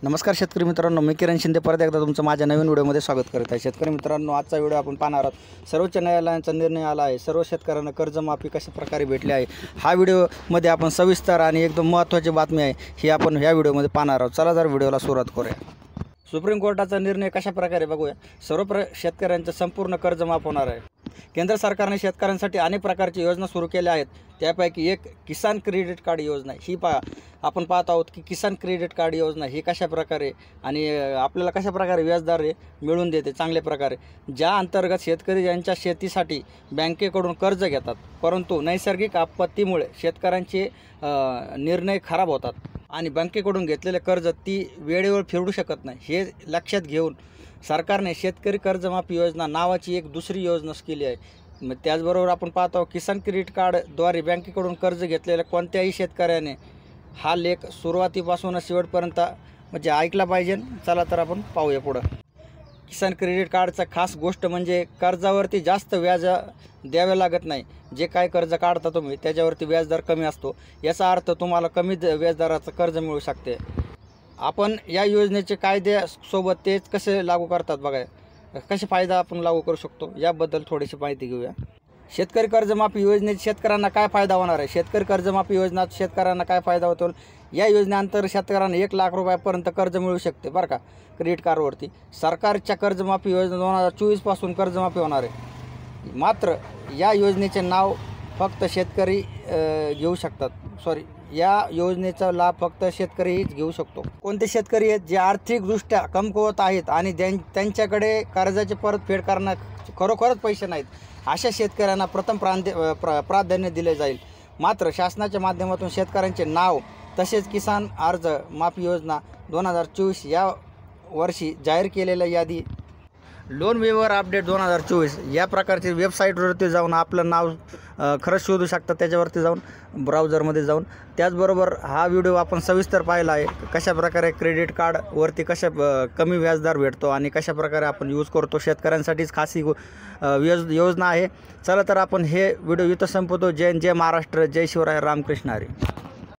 नमस्कार शेतकरी मित्रांनो, मी किरण शिंदे परत एकदा तुमचं माझ्या नवीन व्हिडिओमध्ये स्वागत करत आहे। शेतकरी मित्रांनो, आजचा व्हिडिओ आपण पाहणार आहोत। सर्वोच्च न्यायालयाचा निर्णय आला आहे। सर्व शेतकऱ्यांना कर्जमाफी कशा प्रकारे भेटली आहे, हा व्हिडिओमध्ये आपण सविस्तर आणि एकदम महत्त्वाची बातमी आहे ही आपण ह्या व्हिडिओमध्ये पाहणार आहोत। चला तर व्हिडिओला सुरुवात करूया। सुप्रीम कोर्टाचा निर्णय कशा प्रकारे बघूया। शेतकऱ्यांचं संपूर्ण कर्ज माफ होणार आहे। केंद्र सरकारने शेतकऱ्यांसाठी अनेक प्रकारची योजना सुरू केल्या आहेत। त्यापैकी एक किसान क्रेडिट कार्ड योजना ही आपण पाहत आहोत की किसान क्रेडिट कार्ड योजना ही कशा प्रकारे आणि आपल्याला कशा प्रकारे व्याजदर मिळून देते चांगल्या प्रकारे, ज्या अंतर्गत शेतकरी यांच्या शेतीसाठी बँकेकडून कर्ज घेतात, परंतु नैसर्गिक आपत्तीमुळे शेतकऱ्यांचे निर्णय खराब होतात आणि बँकेकडून घेतलेले कर्ज ती वेळेवर फेडू शकत नाही। हे लक्षात घेऊन सरकारने शेतकरी कर्जमाफी योजना नावाची एक दुसरी योजना केली आहे। मग त्याचबरोबर आपण पाहतो किसान क्रेडिट कार्डद्वारे बँकेकडून कर्ज घेतलेल्या कोणत्याही शेतकऱ्याने हा लेख सुरुवातीपासून शेवटपर्यंत म्हणजे ऐकला पाहिजे। चला तर आपण पाहूया पुढं। किसान क्रेडिट कार्डचा खास गोष्ट म्हणजे कर्जावरती जास्त व्याज द्यावे लागत नाही। जे काय कर्ज काढता तुम्ही त्याच्यावरती व्याजदर कमी असतो, याचा अर्थ तुम्हाला कमी व्याजदराचं कर्ज मिळू शकते। आपण या योजनेचे कायद्यासोबत तेच कसे लागू करतात बघा, कसे फायदा आपण लागू करू शकतो याबद्दल थोडीशी माहिती घेऊया। शेतकरी कर्जमाफी योजनेत शेतकऱ्यांना काय फायदा होणार आहे। शेतकरी कर्जमाफी योजनेत शेतकऱ्यांना काय फायदा होतो, या योजनेअंतर्गत शेतकऱ्यांना 1 लाख रुपयापर्यंत कर्ज मिळू शकते बरं का, क्रेडिट कार्डवरती। सरकारच्या कर्जमाफी योजना 2024 पासून कर्जमाफी होणार आहे। मात्र या योजनेचे नाव फक्त शेतकरी घेऊ शकतात, या योजनेचा लाभ फक्त शेतकरीच घेऊ शकतो। कोणते शेतकरी आहेत जे आर्थिकदृष्ट्या कमकुवत आहेत आणि त्यांच्याकडे कर्जाची परतफेड करण्यास खरोखरच पैसे नाहीत, अशा शेतकऱ्यांना प्रथम प्राधान्य दिले जाईल। मात्र शासनाच्या माध्यमातून शेतकऱ्यांचे नाव तसेच किसान अर्ज माफी योजना 2024 या वर्षी जाहीर केलेल्या यादी लोन वेवर अपडेट 2024 या प्रकारची वेबसाईटवरती जाऊन आपलं नाव खरंच शोधू शकता, त्याच्यावरती जाऊन ब्राउझरमध्ये जाऊन। त्याचबरोबर हा व्हिडिओ आपण सविस्तर पाहिला आहे, कशा प्रकारे क्रेडिट कार्डवरती कमी व्याजदर भेटतो आणि कशा प्रकारे आपण यूज करतो। शेतकऱ्यांसाठीच खास ही योजना आहे। चला तर आपण हे व्हिडिओ इथं संपवतो। जय महाराष्ट्र, जय शिवराय, रामकृष्ण हरी।